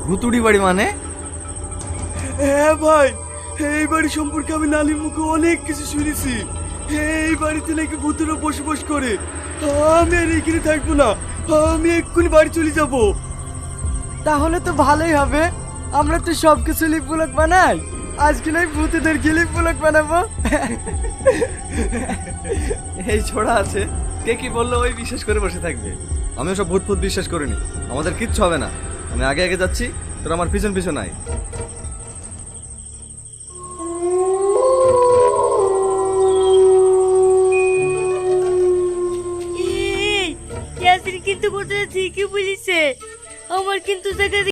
ভুতুড়ি বাড়ি মানে? হ্যাঁ ভাই, এই বাড়ি সম্পর্কে আমি নালির মুখে অনেক কিছু শুনেছি। এই বাড়িতে নাকি ভূতেরা বসবাস করে। আমি আর এখানে থাকবো না, আমি এক্ষুনি বাড়ি চলে যাব। তাহলে তো ভালোই হবে, আমরা তো সব কিছু লিপ ব্লক বানাই, আজকে নয় ভূতেদের গিলিপ ব্লক বানাবো। এই ছোড়া আছে, কে কি বললো ওই বিশ্বাস করে বসে থাকবে। আমি সব ভূত ফুত বিশ্বাস করিনি, আমাদের কিচ্ছু হবে না। আমি আগে আগে যাচ্ছি, তোর আমার পিছন পিছন আয়। ইয়াসিন কিন্তু কথা ঠিকই বলিছে, আমার কিন্তু জায়গা